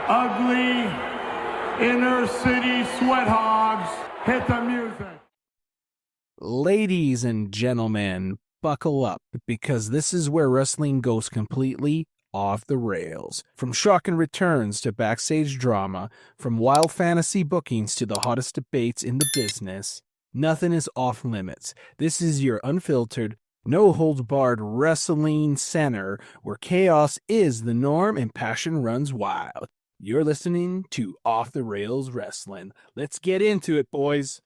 ugly inner city sweat hogs, hit the music. Ladies and gentlemen, buckle up, because this is where wrestling goes completely off the rails. From shocking returns to backstage drama, from wild fantasy bookings to the hottest debates in the business, nothing is off limits. This is your unfiltered, no-holds-barred wrestling center where chaos is the norm and passion runs wild. You're listening to Off the Rails Wrestling. Let's get into it, boys.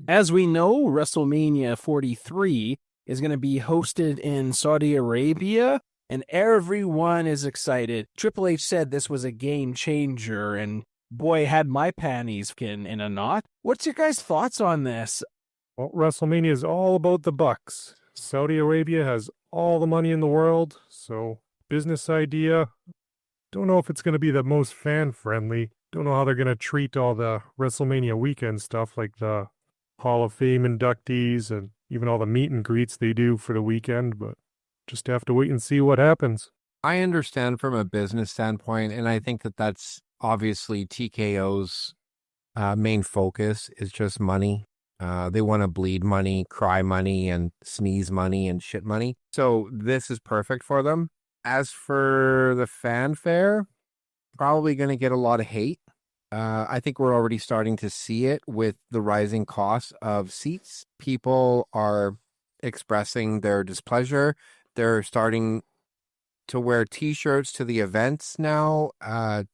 As we know, WrestleMania 43 is going to be hosted in Saudi Arabia, and everyone is excited. Triple H said this was a game changer, and boy, had my panties in a knot. What's your guys' thoughts on this? Well, WrestleMania is all about the bucks. Saudi Arabia has all the money in the world, so business idea. Don't know if it's going to be the most fan-friendly. Don't know how they're going to treat all the WrestleMania weekend stuff, like the Hall of Fame inductees and even all the meet and greets they do for the weekend, but just have to wait and see what happens. I understand from a business standpoint, and I think that that's obviously TKO's main focus is just money. They want to bleed money, cry money, and sneeze money and shit money. So this is perfect for them. As for the fanfare, probably going to get a lot of hate. I think we're already starting to see it with the rising costs of seats. People are expressing their displeasure. They're starting to wear T-shirts to the events now they're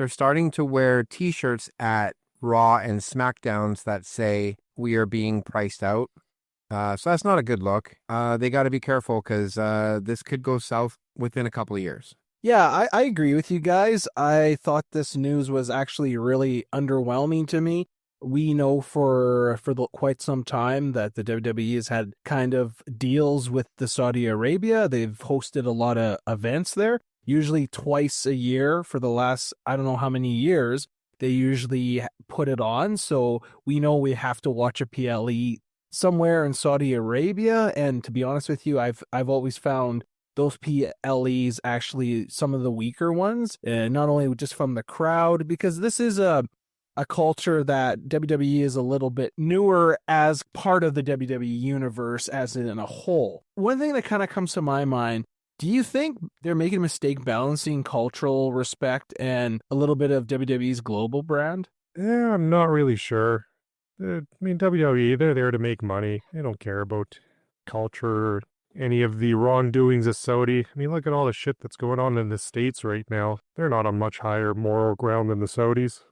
starting to wear T-shirts at Raw and SmackDowns that say, "We are being priced out." So that's not a good look. They got to be careful because this could go south within a couple of years. Yeah, I agree with you guys. I thought this news was actually really underwhelming to me. We know for quite some time that the WWE has had kind of deals with the Saudi Arabia. They've hosted a lot of events there, usually twice a year for the last, I don't know how many years. They usually put it on. So we know we have to watch a PLE somewhere in Saudi Arabia. And to be honest with you, I've always found those PLEs actually some of the weaker ones, and not only just from the crowd, because this is a culture that WWE is a little bit newer as part of the WWE universe as in a whole. One thing that kind of comes to my mind, do you think they're making a mistake balancing cultural respect and a little bit of WWE's global brand? Yeah, I'm not really sure. WWE, they're there to make money. They don't care about culture or any of the wrongdoings of Saudi. Look at all the shit that's going on in the States right now. They're not on much higher moral ground than the Saudis.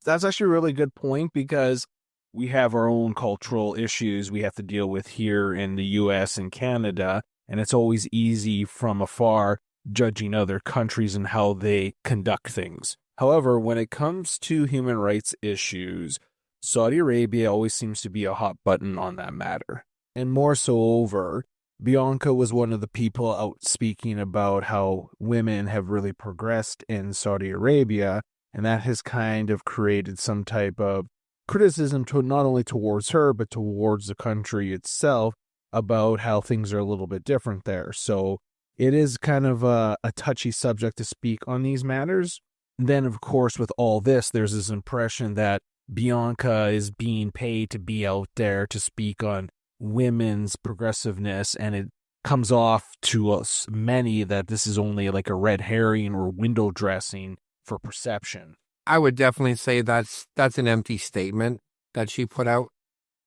That's actually a really good point, because we have our own cultural issues we have to deal with here in the U.S. and Canada, and it's always easy from afar judging other countries and how they conduct things. However, when it comes to human rights issues, Saudi Arabia always seems to be a hot button on that matter. And more so over, Bianca was one of the people out speaking about how women have really progressed in Saudi Arabia, and that has kind of created some type of criticism to not only towards her, but towards the country itself about how things are a little bit different there. So it is kind of a touchy subject to speak on these matters. And then, of course, with all this, there's this impression that Bianca is being paid to be out there to speak on women's progressiveness, and it comes off to us many that this is only like a red herring or window dressing for perception. I would definitely say that's an empty statement that she put out.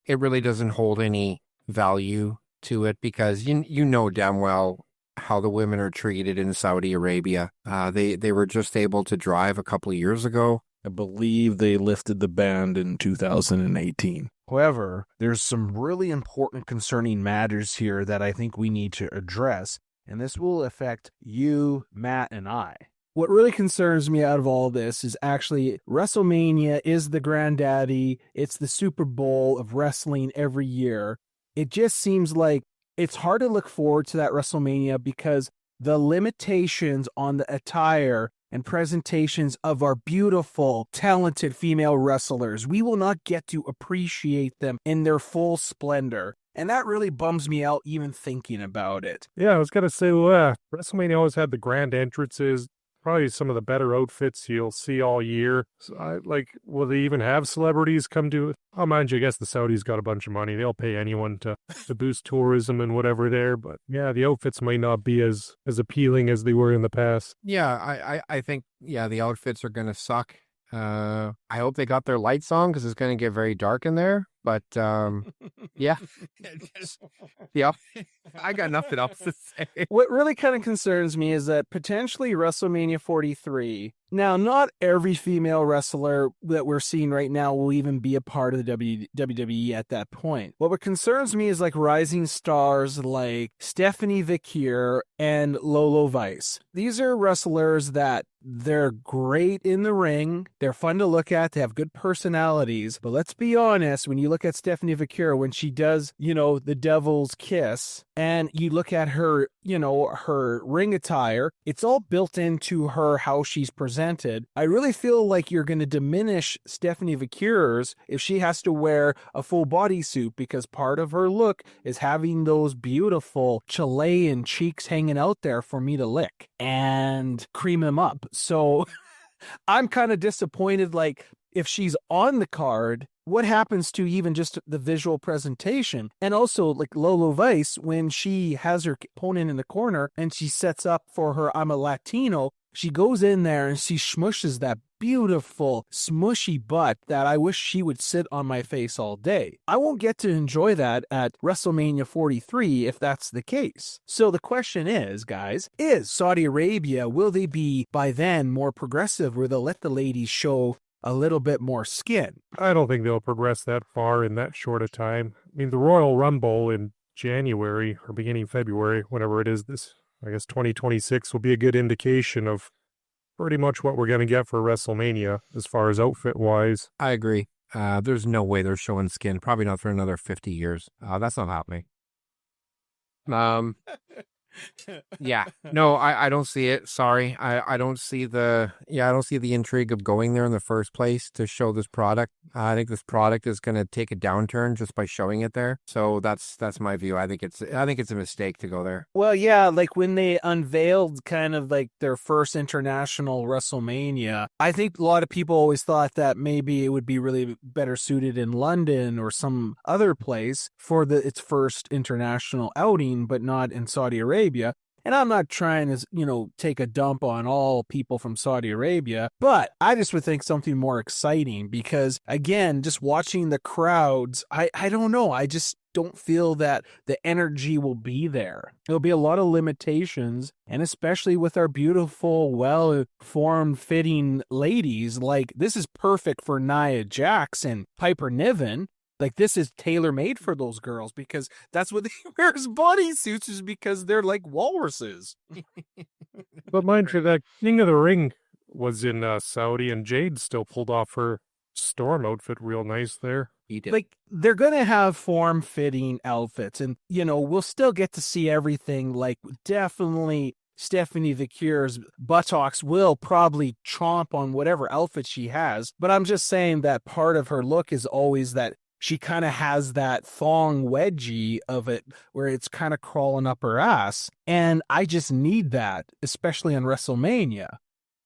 It really doesn't hold any value to it, because you know damn well how the women are treated in Saudi Arabia. They were just able to drive a couple of years ago. I believe they lifted the ban in 2018. However, there's some really important concerning matters here that I think we need to address, and this will affect you, Matt, and I. What really concerns me out of all this is actually WrestleMania is the granddaddy. It's the Super Bowl of wrestling every year. It just seems like it's hard to look forward to that WrestleMania because the limitations on the attire and presentations of our beautiful, talented female wrestlers, we will not get to appreciate them in their full splendor. And that really bums me out even thinking about it. Yeah, I was going to say, WrestleMania always had the grand entrances, probably some of the better outfits you'll see all year. So will they even have celebrities come to? Oh, mind you, I guess the Saudis got a bunch of money. They'll pay anyone to boost tourism and whatever there. But yeah, the outfits might not be as appealing as they were in the past. Yeah, I think, the outfits are going to suck. I hope they got their lights on because it's going to get very dark in there. But yeah, I got nothing else to say. What really kind of concerns me is that potentially WrestleMania 43. Now, not every female wrestler that we're seeing right now will even be a part of the WWE at that point. What concerns me is like rising stars like Stephanie Vickier and Lolo Weiss. These are wrestlers that they're great in the ring. They're fun to look at. They have good personalities. But let's be honest, when you look at Stephanie Vickier, when she does, the devil's kiss, and you look at her, her ring attire, it's all built into her, how she's presented. I really feel like you're going to diminish Stephanie Vickier's if she has to wear a full bodysuit, because part of her look is having those beautiful Chilean cheeks hanging out there for me to lick and cream them up. So I'm kind of disappointed. Like, if she's on the card, what happens to even just the visual presentation? And also, like Lolo Weiss, when she has her opponent in the corner and she sets up for her I'm a Latino, she goes in there and she smushes that beautiful, smushy butt that I wish she would sit on my face all day. I won't get to enjoy that at WrestleMania 43 if that's the case. So the question is, guys, is Saudi Arabia, will they be by then more progressive where they'll let the ladies show a little bit more skin? I don't think they'll progress that far in that short a time. I mean, the Royal Rumble in January or beginning February, whatever it is, I guess 2026 will be a good indication of pretty much what we're going to get for WrestleMania as far as outfit-wise. I agree. There's no way they're showing skin. Probably not for another 50 years. That's not happening. Yeah, no, I don't see it. Sorry. I don't see the intrigue of going there in the first place to show this product. I think this product is going to take a downturn just by showing it there. So that's my view. I think it's a mistake to go there. Well, yeah, like when they unveiled kind of like their first international WrestleMania, I think a lot of people always thought that maybe it would be really better suited in London or some other place for its first international outing, but not in Saudi Arabia. And I'm not trying to, take a dump on all people from Saudi Arabia, but I just would think something more exciting because, again, just watching the crowds, I don't know. I just don't feel that the energy will be there. There'll be a lot of limitations, and especially with our beautiful, well-formed, fitting ladies, like this is perfect for Nia Jax and Piper Niven. Like, this is tailor-made for those girls because that's what they wear as bodysuits, is because they're like walruses. But mind you, that King of the Ring was in Saudi, and Jade still pulled off her Storm outfit real nice there. Like, they're going to have form-fitting outfits, and, we'll still get to see everything. Like, definitely Stephanie Vickier's buttocks will probably chomp on whatever outfit she has, but I'm just saying that part of her look is always that she kind of has that thong wedgie of it where it's kind of crawling up her ass. And I just need that, especially on WrestleMania.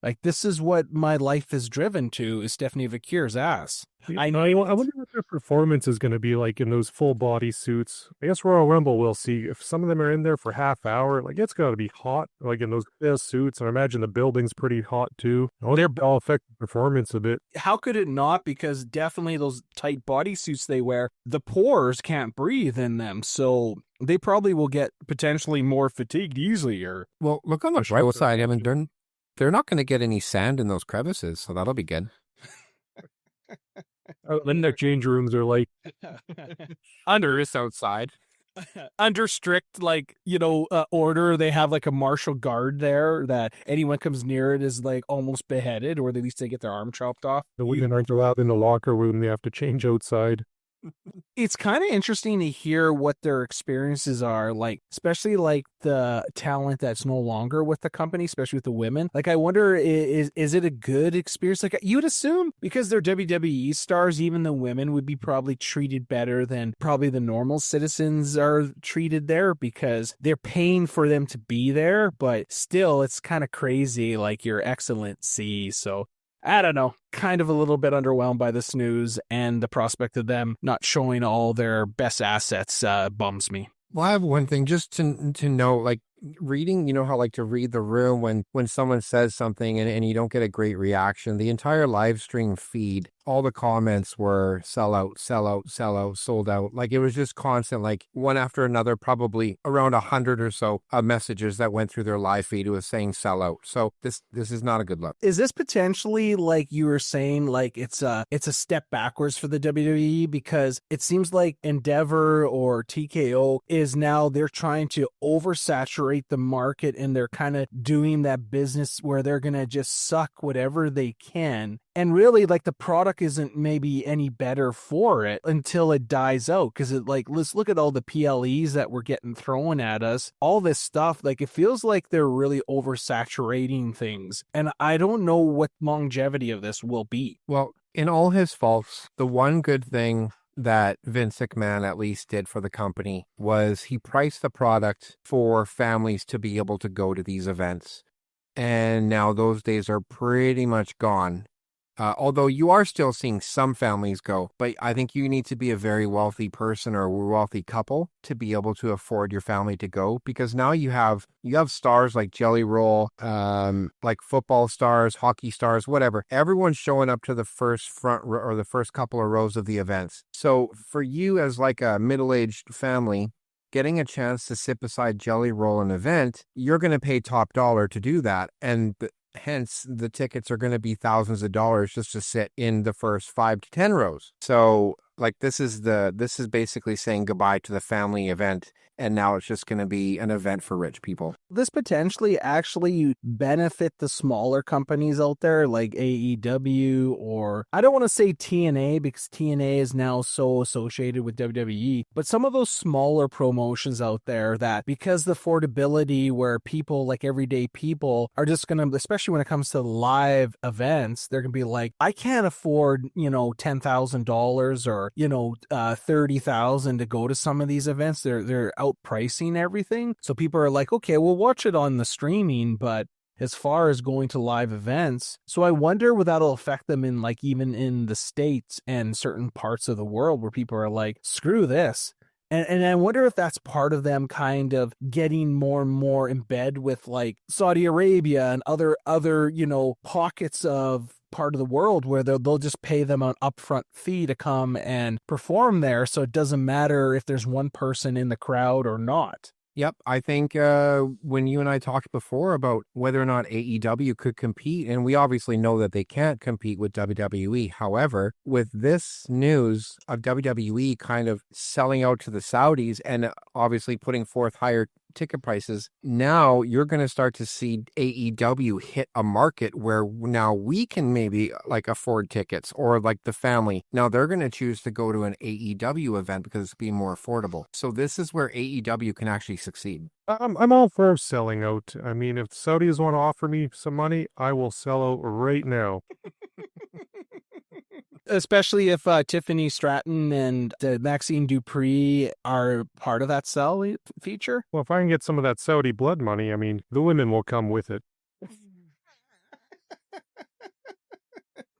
Like, this is what my life is driven to, is Stephanie Vickier's ass. I wonder what their performance is going to be like in those full body suits. I guess Royal Rumble, we'll see. If some of them are in there for half hour, like, it's got to be hot, like in those suits. And I imagine the building's pretty hot too. They're all affect the performance a bit. How could it not? Because definitely those tight body suits they wear, the pores can't breathe in them. So they probably will get potentially more fatigued easier. Well, look on the right side. I mean, they're not going to get any sand in those crevices, so that'll be good. Then their change rooms are like under is outside. Under strict, order, they have like a martial guard there that anyone comes near it is like almost beheaded, or at least they get their arm chopped off. The women aren't allowed in the locker room. They have to change outside. It's kind of interesting to hear what their experiences are like, especially like the talent that's no longer with the company, especially with the women. Like, I wonder, is it a good experience? Like, you'd assume because they're WWE stars, even the women would be probably treated better than probably the normal citizens are treated there because they're paying for them to be there. But still, it's kind of crazy, like your excellency. So I don't know, kind of a little bit underwhelmed by this news, and the prospect of them not showing all their best assets bums me. Well, I have one thing just to know, like reading, you know how like to read the room when someone says something and you don't get a great reaction. The entire live stream feed, all the comments were sell out, sell out, sell out, sold out. Like it was just constant, like one after another, probably around 100 or so messages that went through their live feed. It was saying sell out. So this is not a good look. Is this potentially, like you were saying, like it's a step backwards for the WWE? Because it seems like Endeavor or TKO is now they're trying to oversaturate the market, and they're kind of doing that business where they're going to just suck whatever they can. And really, like, the product isn't maybe any better for it until it dies out. Because let's look at all the PLEs that were getting thrown at us. All this stuff, like, it feels like they're really oversaturating things. And I don't know what longevity of this will be. Well, in all his faults, the one good thing that Vince McMahon at least did for the company was he priced the product for families to be able to go to these events. And now those days are pretty much gone. Although you are still seeing some families go, but I think you need to be a very wealthy person or a wealthy couple to be able to afford your family to go, because now you have stars like Jelly Roll, like football stars, hockey stars, whatever. Everyone's showing up to the first front or the first couple of rows of the events. So for you as like a middle-aged family, getting a chance to sit beside Jelly Roll an event, you're going to pay top dollar to do that. And hence, the tickets are going to be thousands of dollars just to sit in the first 5 to 10 rows. So, like, this is basically saying goodbye to the family event, and now it's just going to be an event for rich people. This potentially actually benefit the smaller companies out there like AEW, or I don't want to say TNA because TNA is now so associated with WWE, but some of those smaller promotions out there that because the affordability where people like everyday people are just going to, especially when it comes to live events, they're going to be like, I can't afford, $10,000 or, $30,000 to go to some of these events. They're outpricing everything. So people are like, okay, we'll watch it on the streaming, but as far as going to live events. So I wonder whether that'll affect them in like even in the States and certain parts of the world where people are like, screw this. And I wonder if that's part of them kind of getting more and more in bed with like Saudi Arabia and other pockets of part of the world where they'll just pay them an upfront fee to come and perform there. So it doesn't matter if there's one person in the crowd or not. Yep. I think when you and I talked before about whether or not AEW could compete, and we obviously know that they can't compete with WWE. However, with this news of WWE kind of selling out to the Saudis and obviously putting forth higher ticket prices, now you're going to start to see AEW hit a market where now we can maybe like afford tickets, or like the family. Now they're going to choose to go to an AEW event because it's being more affordable. So this is where AEW can actually succeed. I'm all for selling out. I mean, if Saudis want to offer me some money, I will sell out right now. Especially if Tiffany Stratton and Maxine Dupree are part of that sell feature. Well, if I can get some of that Saudi blood money, I mean, the women will come with it.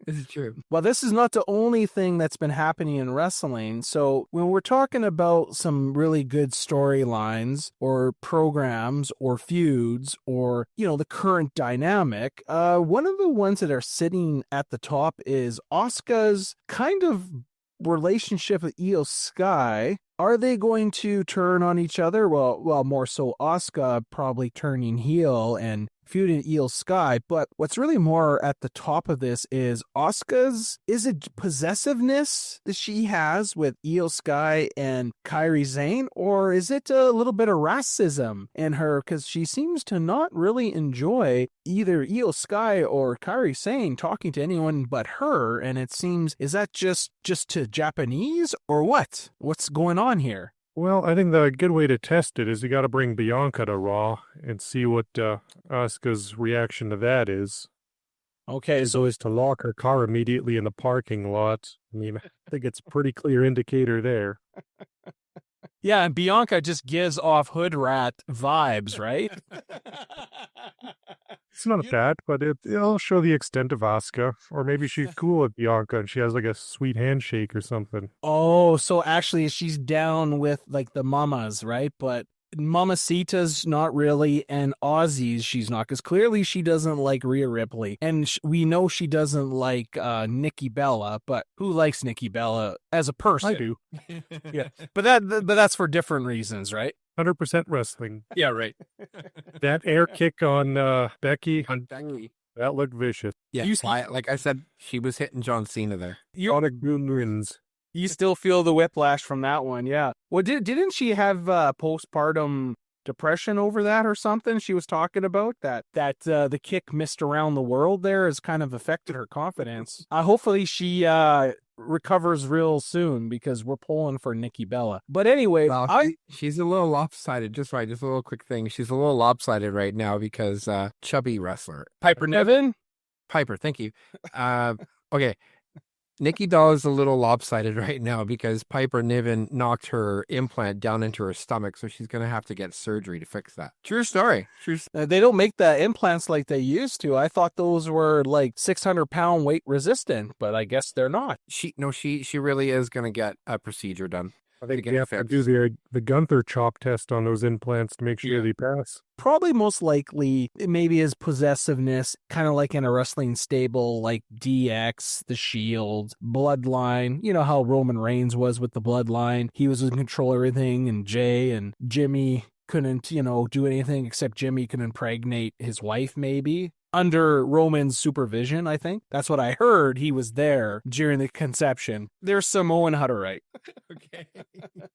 This is true. Well, this is not the only thing that's been happening in wrestling. So when we're talking about some really good storylines or programs or feuds or, the current dynamic, one of the ones that are sitting at the top is Asuka's kind of relationship with Iyo Sky. Are they going to turn on each other? Well, more so Asuka probably turning heel and feuding Iyo Sky. But what's really more at the top of this is Asuka's, is it possessiveness that she has with Iyo Sky and Kairi Sane, or is it a little bit of racism in her? Because she seems to not really enjoy either Iyo Sky or Kairi Sane talking to anyone but her. And it seems, is that just to Japanese or what? What's going on here? Well, I think the good way to test it is you got to bring Bianca to Raw and see what Asuka's reaction to that is. Okay, So is to lock her car immediately in the parking lot. I mean, I think it's a pretty clear indicator there. yeah, and Bianca just gives off hood rat vibes, right? It's not that, but it'll show the extent of Asuka. Or maybe she's cool with Bianca and she has like a sweet handshake or something. Oh, so actually she's down with like the mamas, right? But Mamacita's not really, and Aussies she's not, because clearly she doesn't like Rhea Ripley. And we know she doesn't like Nikki Bella, but who likes Nikki Bella as a person? I do. Yeah, but that's for different reasons, right? 100% wrestling. Yeah, right. That air kick on Becky, On Becky. that looked vicious. Yeah, You- like I said, she was hitting John Cena there. Sonic Boom wins. You still feel the whiplash from that one, yeah. Well, didn't she have postpartum depression over that or something? She was talking about that the kick missed around the world there has kind of affected her confidence. Hopefully she recovers real soon, because we're pulling for Nikki Bella. But anyway, Well, she's a little lopsided. Just a little quick thing. She's a little lopsided right now because chubby wrestler Piper Niven. Piper. Thank you. Okay. Nikki Doll is a little lopsided right now because Piper Niven knocked her implant down into her stomach, so she's going to have to get surgery to fix that. True story. They don't make the implants like they used to. I thought those were like 600-pound weight resistant, but I guess they're not. She really is going to get a procedure done. I think get you it have to fixed. do the Gunther chop test on those implants to make sure they pass. Probably most likely, it maybe is possessiveness, kind of like in a wrestling stable, like DX, The Shield, Bloodline. You know how Roman Reigns was with the Bloodline. He was in control of everything, and Jay and Jimmy couldn't, do anything except Jimmy could impregnate his wife, maybe. Under Roman's supervision, I think. That's what I heard. He was there during the conception. There's Samoan Hutterite. Okay.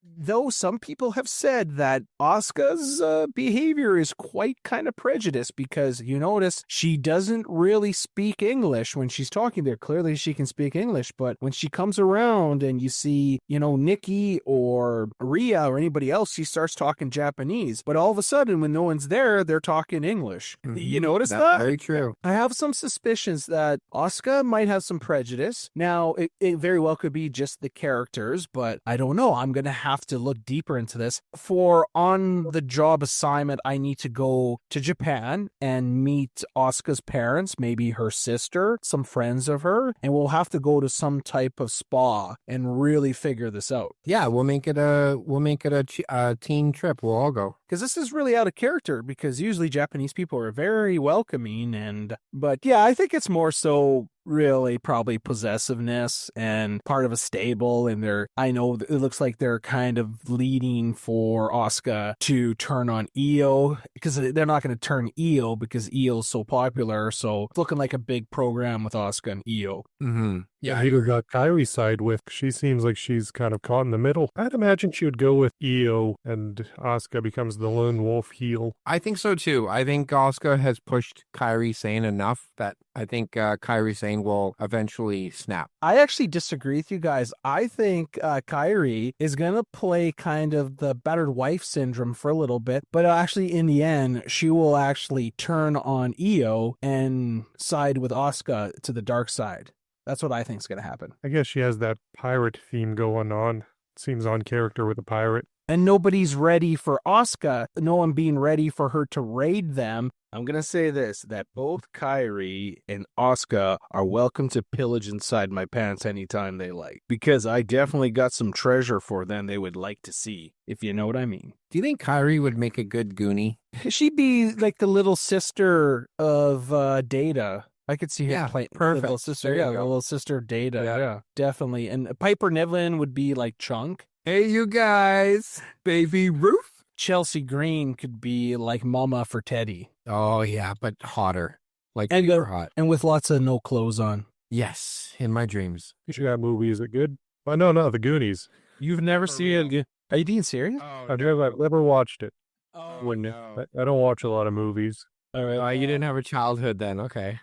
Though some people have said that Asuka's behavior is quite kind of prejudiced, because you notice she doesn't really speak English when she's talking there. Clearly she can speak English, but when she comes around and you see, Nikki or Rhea or anybody else, she starts talking Japanese. But all of a sudden, when no one's there, they're talking English. You notice that? Very true. I have some suspicions that Asuka might have some prejudice. Now, it very well could be just the characters, but I don't know. I'm going to have to look deeper into this. For on-the-job assignment, I need to go to Japan and meet Asuka's parents, maybe her sister, some friends of her, and we'll have to go to some type of spa and really figure this out. Yeah, we'll make it a teen trip. We'll all go. Because this is really out of character, because usually Japanese people are very welcoming, but yeah, I think it's more so really probably possessiveness and part of a stable, and I know it looks like they're kind of leading for Asuka to turn on Iyo, because they're not going to turn Iyo because Iyo's so popular, so it's looking like a big program with Asuka and Iyo. Mm-hmm. Yeah, you got Kairi's side with. She seems like she's kind of caught in the middle. I'd imagine she would go with Iyo and Asuka becomes the lone wolf heel. I think so too. I think Asuka has pushed Kairi Sane enough that I think Kairi Sane will eventually snap. I actually disagree with you guys. I think Kairi is going to play kind of the battered wife syndrome for a little bit, but actually in the end, she will actually turn on Iyo and side with Asuka to the dark side. That's what I think is going to happen. I guess she has that pirate theme going on. Seems on character with a pirate. And nobody's ready for Asuka, no one being ready for her to raid them. I'm going to say this, that both Kairi and Asuka are welcome to pillage inside my pants anytime they like, because I definitely got some treasure for them they would like to see, if you know what I mean. Do you think Kairi would make a good Goonie? She'd be like the little sister of Data. I could see her playing perfect. the little sister. There you Yeah, the go. little sister Data. Yeah, definitely. And Piper Niven would be like Chunk. Hey, you guys, baby Ruth. Chelsea Green could be like Mama for Teddy. Oh, yeah, but hotter. Like, And super hot. And with lots of no clothes on. Yes, in my dreams. That movie, is it good? Oh, no, The Goonies. You've never seen it? Are you being serious? I've never watched it. Oh, I don't watch a lot of movies. all right. You didn't have a childhood then. Okay.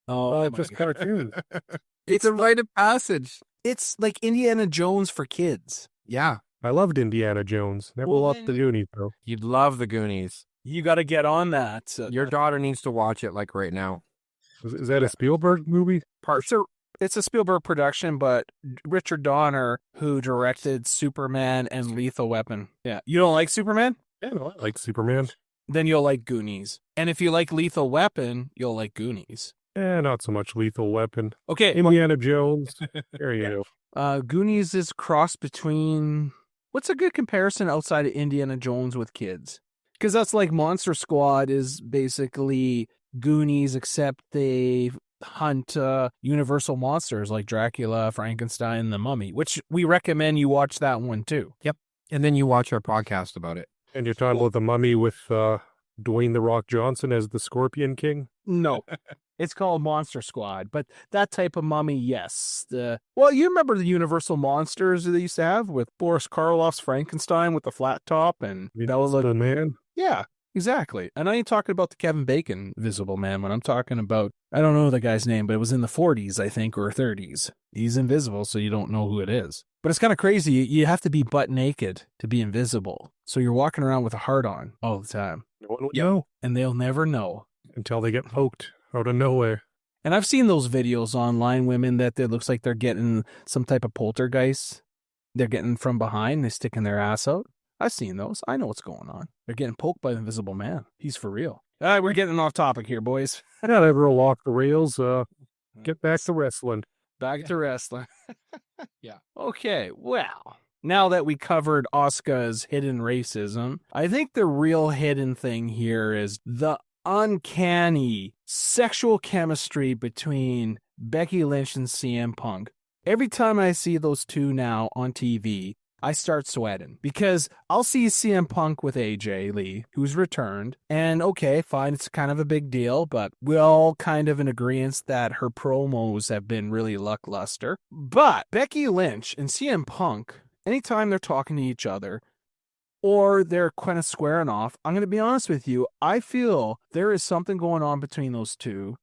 Oh, Just cartoons. It's a rite of passage. it's like Indiana Jones for kids. Yeah. I loved Indiana Jones. Never Well, loved then- The Goonies, though. You'd love the Goonies. You got to get on that. Your daughter needs to watch it like right now. Is that a Spielberg movie? It's a Spielberg production, but Richard Donner, who directed Superman and Lethal Weapon. Yeah. You don't like Superman? Yeah, no, I like Superman. Then you'll like Goonies. And if you like Lethal Weapon, you'll like Goonies. Not so much Lethal Weapon. Okay. Indiana Jones. There you go. Goonies is cross between... What's a good comparison outside of Indiana Jones with kids? Because that's like Monster Squad is basically Goonies, except they hunt universal monsters like Dracula, Frankenstein, the Mummy, which we recommend you watch that one too. And then you watch our podcast about it. And you're talking about The Mummy with Dwayne The Rock Johnson as the Scorpion King? No. It's called Monster Squad, but that type of mummy, yes. Well, you remember the Universal monsters they used to have with Boris Karloff's Frankenstein with the flat top and Bela The Man? Yeah, exactly. And I ain't talking about the Kevin Bacon Visible Man when I'm talking about, I don't know the guy's name, but it was in the 40s, I think, or 30s. He's invisible, so you don't know who it is. But it's kind of crazy. You have to be butt naked to be invisible. So you're walking around with a heart on all the time. No one would know And they'll never know. until they get poked out of nowhere. And I've seen those videos online, women that it looks like they're getting some type of poltergeist. They're getting from behind, they're sticking their ass out. I've seen those. I know what's going on. They're getting poked by the invisible man. He's for real. All right, we're getting off topic here, boys. Not ever walk the rails. Get back to wrestling. Back to wrestling. Yeah. Okay, well, now that we covered Asuka's hidden racism, I think the real hidden thing here is the uncanny sexual chemistry between Becky Lynch and CM Punk. Every time I see those two now on TV, I start sweating because I'll see CM Punk with AJ Lee, who's returned, and okay, fine, it's kind of a big deal, but we're all kind of in agreement that her promos have been really lackluster. But Becky Lynch and CM Punk, anytime they're talking to each other, or they're kind of squaring off, I'm going to be honest with you, I feel there is something going on between those two,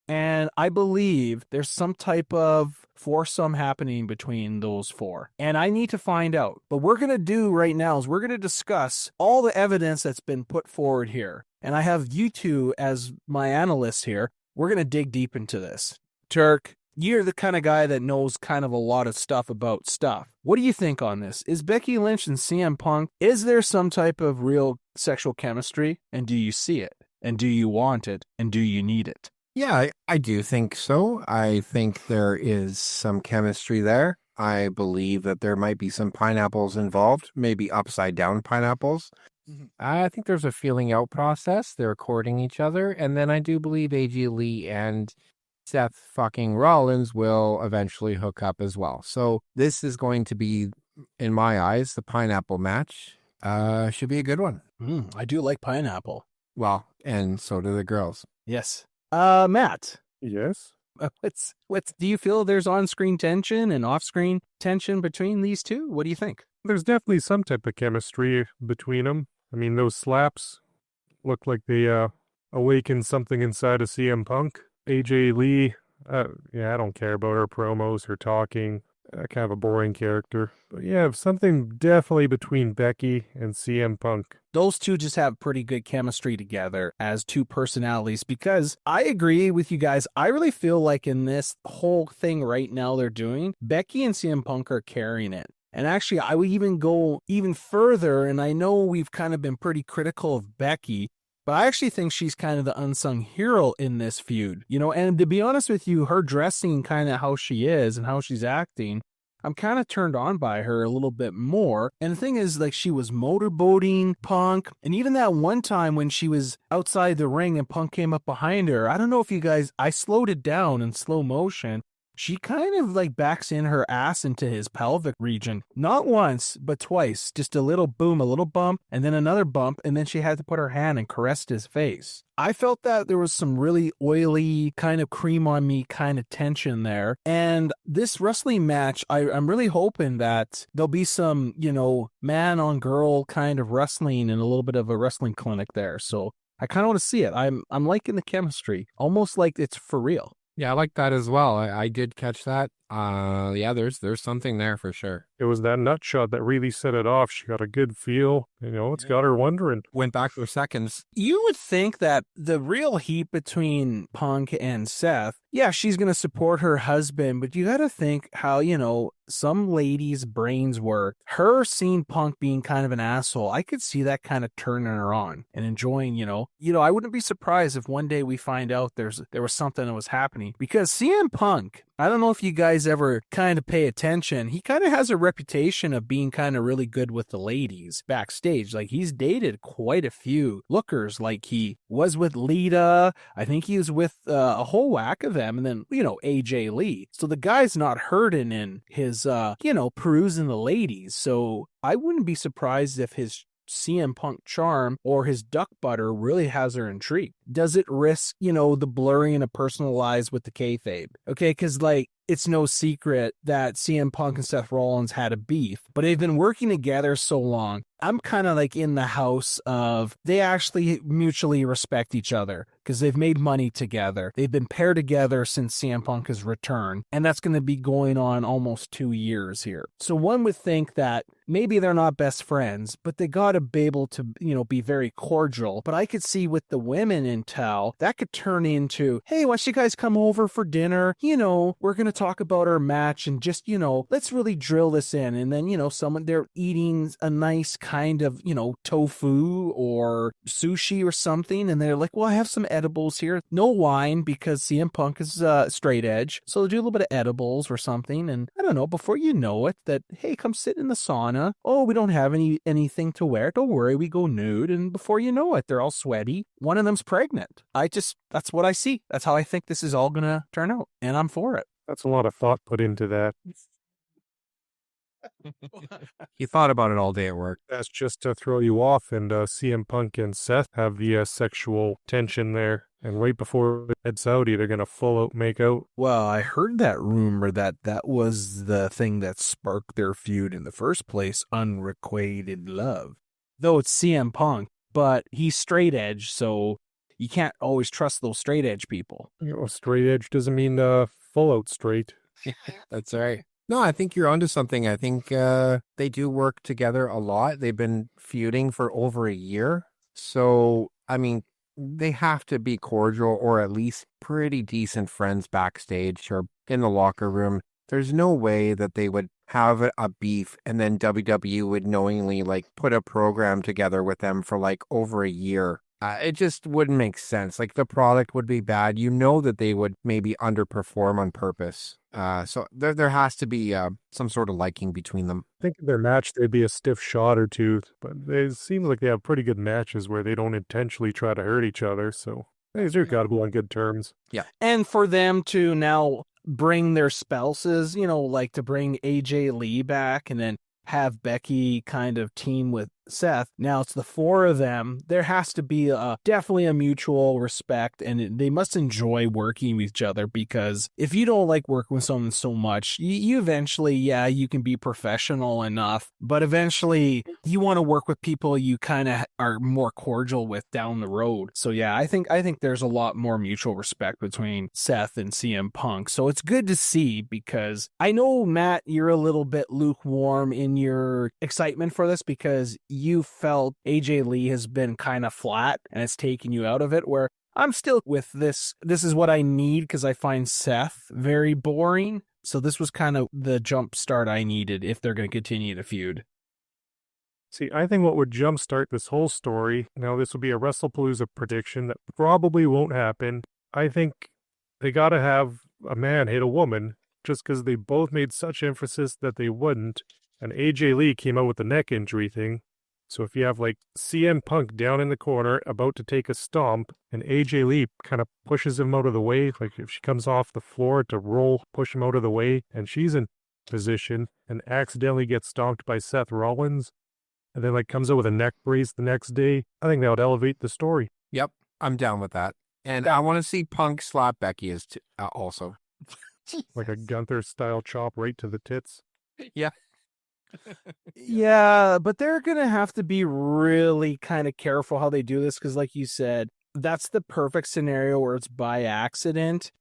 and I believe there's some type of foursome happening between those four. And I need to find out. But what we're going to do right now is we're going to discuss all the evidence that's been put forward here. And I have you two as my analysts here. We're going to dig deep into this. Turk, you're the kind of guy that knows kind of a lot of stuff about stuff. What do you think on this? Is Becky Lynch and CM Punk, is there some type of real sexual chemistry? And do you see it? And do you want it? And do you need it? Yeah, I do think so. I think there is some chemistry there. I believe that there might be some pineapples involved, maybe upside down pineapples. Mhm. I think there's a feeling out process. They're courting each other. And then I do believe AJ Lee and Seth fucking Rollins will eventually hook up as well. So this is going to be, in my eyes, the pineapple match. Should be a good one. I do like pineapple. Well, and so do the girls. Yes. Matt, Yes? what's do you feel there's on-screen tension and off-screen tension between these two? What do you think? There's definitely some type of chemistry between them. I mean, those slaps look like they awakened something inside of CM Punk. AJ Lee, I don't care about her promos, her talking. Kind of a boring character. But yeah, something definitely between Becky and CM Punk. Those two just have pretty good chemistry together as two personalities because I agree with you guys. I really feel like in this whole thing right now they're doing, Becky and CM Punk are carrying it. And actually, I would even go even further, and I know we've kind of been pretty critical of Becky, but I actually think she's kind of the unsung hero in this feud, you know, and to be honest with you, her dressing kind of how she is and how she's acting, I'm kind of turned on by her a little bit more. And the thing is, like, she was motorboating Punk, and even that one time when she was outside the ring and Punk came up behind her, I don't know if you guys, I slowed it down in slow motion, she kind of like backs in her ass into his pelvic region. Not once, but twice. Just a little boom, a little bump, and then another bump, and then she had to put her hand and caress his face. I felt that there was some really oily, kind of cream on me kind of tension there. And this wrestling match, I'm really hoping that there'll be some, man on girl kind of wrestling and a little bit of a wrestling clinic there. So I kind of want to see it. I'm liking the chemistry, almost like it's for real. Yeah, I like that as well. I did catch that. Yeah, there's something there for sure. It was that nut shot that really set it off. She got a good feel. It's got her wondering. Went back for seconds. You would think that the real heat between Punk and Seth, yeah, she's going to support her husband, but you got to think how, some ladies' brains work. Her seeing Punk being kind of an asshole, I could see that kind of turning her on and enjoying, I wouldn't be surprised if one day we find out there was something that was happening, because CM Punk, I don't know if you guys ever kind of pay attention. He kind of has a reputation of being kind of really good with the ladies backstage. Like, he's dated quite a few lookers. Like, he was with Lita. I think he was with a whole whack of them. And then, AJ Lee. So the guy's not hurting in his, perusing the ladies. So I wouldn't be surprised if his CM Punk charm or his duck butter really has her intrigued. Does it risk, the blurring of personal lives with the kayfabe? Okay, because it's no secret that CM Punk and Seth Rollins had a beef, but they've been working together so long. I'm kind of in the house of they actually mutually respect each other because they've made money together. They've been paired together since CM Punk has returned, and that's going to be going on almost 2 years here. So one would think that maybe they're not best friends, but they got to be able to, be very cordial. But I could see with the women in tow, that could turn into, hey, why don't you guys come over for dinner? We're going to talk about our match and just, let's really drill this in. And then, they're eating a nice kind of, tofu or sushi or something. And they're like, well, I have some edibles here. No wine because CM Punk is straight edge. So they'll do a little bit of edibles or something. And I don't know, before you know it, that, hey, come sit in the sauna. Oh, we don't have anything to wear. Don't worry, we go nude. And before you know it, they're all sweaty. One of them's pregnant. That's what I see. That's how I think this is all going to turn out. And I'm for it. That's a lot of thought put into that. He thought about it all day at work. That's just to throw you off, and CM Punk and Seth have the sexual tension there. And right before it heads out, they're going to full out make out. Well, I heard that rumor that was the thing that sparked their feud in the first place, unrequited love. Though it's CM Punk, but he's straight edge, so you can't always trust those straight edge people. Straight edge doesn't mean full out straight. That's right. No, I think you're onto something. I think they do work together a lot. They've been feuding for over a year. So, they have to be cordial or at least pretty decent friends backstage or in the locker room. There's no way that they would have a beef and then WWE would knowingly put a program together with them for over a year. It just wouldn't make sense. The product would be bad. That they would maybe underperform on purpose. So there has to be some sort of liking between them. I think in their match, they'd be a stiff shot or two, but it seems like they have pretty good matches where they don't intentionally try to hurt each other. So they've got to be on good terms. Yeah. And for them to now bring their spouses, to bring AJ Lee back and then have Becky kind of team with Seth. Now it's the four of them. There has to be definitely a mutual respect, and they must enjoy working with each other, because if you don't like working with someone so much, you eventually, you can be professional enough, but eventually you want to work with people you kind of are more cordial with down the road. So I think there's a lot more mutual respect between Seth and CM Punk. So it's good to see, because I know, Matt, you're a little bit lukewarm in your excitement for this because you felt AJ Lee has been kind of flat and it's taken you out of it, where I'm still with this. This is what I need because I find Seth very boring. So this was kind of the jump start I needed if they're going to continue to feud. See, I think what would jumpstart this whole story, now this will be a WrestlePalooza prediction that probably won't happen. I think they got to have a man hit a woman just because they both made such emphasis that they wouldn't. And AJ Lee came out with the neck injury thing. So if you have like CM Punk down in the corner about to take a stomp and AJ Lee kind of pushes him out of the way, like if she comes off the floor to roll, push him out of the way, and she's in position and accidentally gets stomped by Seth Rollins and then like comes out with a neck brace the next day, I think that would elevate the story. Yep, I'm down with that. And I want to see Punk slap Becky also. Like a Gunther-style chop right to the tits. Yeah. Yeah, but they're going to have to be really kind of careful how they do this because, like you said, that's the perfect scenario where it's by accident.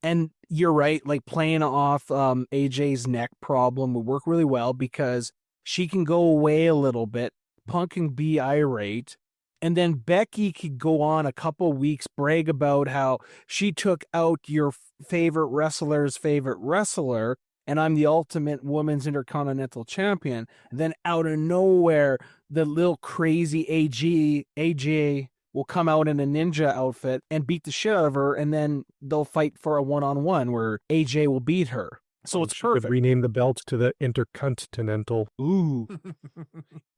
And you're right, like playing off AJ's neck problem would work really well because she can go away a little bit. Punk can be irate. And then Becky could go on a couple weeks, brag about how she took out your favorite wrestler's favorite wrestler, and I'm the ultimate women's intercontinental champion. And then out of nowhere, the little crazy AJ will come out in a ninja outfit and beat the shit out of her, and then they'll fight for a one-on-one where AJ will beat her. So it's She could perfect. rename the belt to the Intercontinental. Ooh.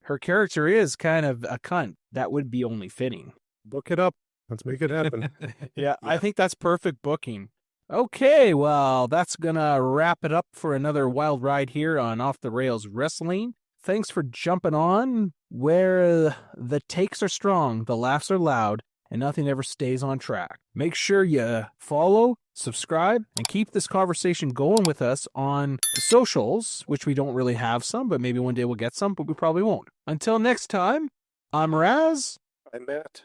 Her character is kind of a cunt. That would be only fitting. Book it up. Let's make it happen. Yeah, I think that's perfect booking. Okay, well, that's going to wrap it up for another wild ride here on Off the Rails Wrestling. Thanks for jumping on where the takes are strong, the laughs are loud, and nothing ever stays on track. Make sure you follow, subscribe, and keep this conversation going with us on the socials, which we don't really have some, but maybe one day we'll get some, but we probably won't. Until next time, I'm Raz. I'm Matt.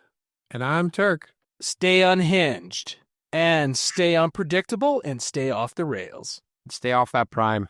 And I'm Turk. Stay unhinged, and stay unpredictable, and stay off the rails. Stay off that prime.